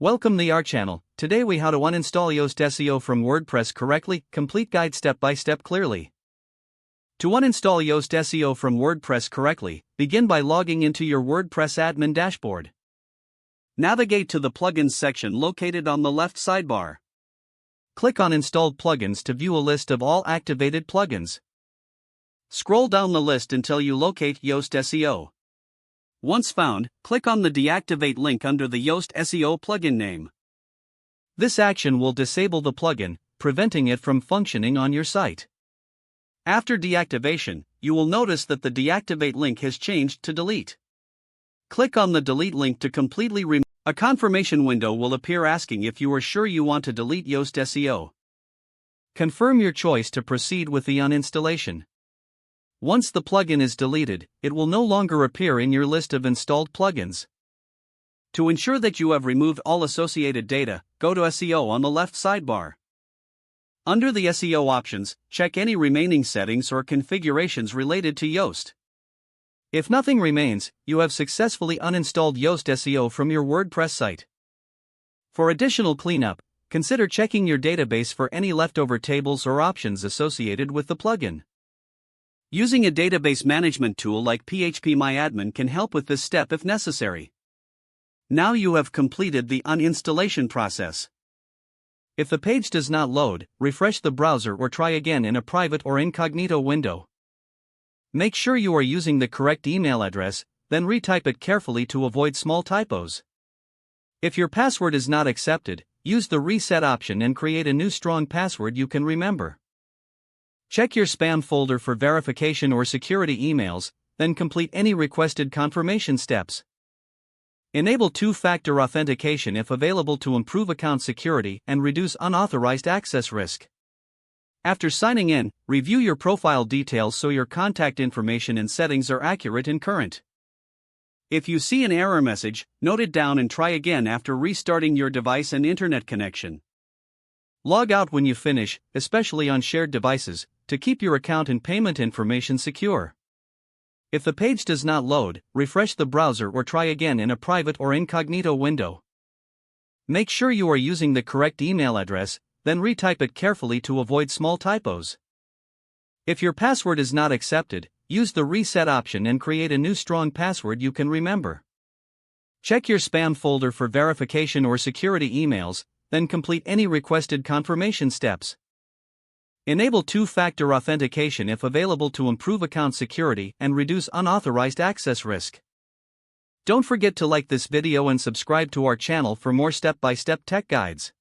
Welcome to our channel. Today we how to uninstall Yoast SEO from WordPress correctly, complete guide step by step clearly. To uninstall Yoast SEO from WordPress correctly, begin by logging into your WordPress admin dashboard. Navigate to the Plugins section located on the left sidebar. Click on Installed Plugins to view a list of all activated plugins. Scroll down the list until you locate Yoast SEO. Once found, click on the Deactivate link under the Yoast SEO plugin name. This action will disable the plugin, preventing it from functioning on your site. After deactivation, you will notice that the Deactivate link has changed to Delete. Click on the Delete link to completely remove. A confirmation window will appear asking if you are sure you want to delete Yoast SEO. Confirm your choice to proceed with the uninstallation. Once the plugin is deleted, it will no longer appear in your list of installed plugins. To ensure that you have removed all associated data, go to SEO on the left sidebar. Under the SEO options, check any remaining settings or configurations related to Yoast. If nothing remains, you have successfully uninstalled Yoast SEO from your WordPress site. For additional cleanup, consider checking your database for any leftover tables or options associated with the plugin. Using a database management tool like PHPMyAdmin can help with this step if necessary. Now you have completed the uninstallation process. If the page does not load, refresh the browser or try again in a private or incognito window. Make sure you are using the correct email address, then retype it carefully to avoid small typos. If your password is not accepted, use the reset option and create a new strong password you can remember. Check your spam folder for verification or security emails, then complete any requested confirmation steps. Enable two-factor authentication if available to improve account security and reduce unauthorized access risk. After signing in, review your profile details so your contact information and settings are accurate and current. If you see an error message, note it down and try again after restarting your device and internet connection. Log out when you finish, especially on shared devices, to keep your account and payment information secure. If the page does not load, refresh the browser or try again in a private or incognito window. Make sure you are using the correct email address, then retype it carefully to avoid small typos. If your password is not accepted, use the reset option and create a new strong password you can remember. Check your spam folder for verification or security emails, then complete any requested confirmation steps. Enable two-factor authentication if available to improve account security and reduce unauthorized access risk. Don't forget to like this video and subscribe to our channel for more step-by-step tech guides.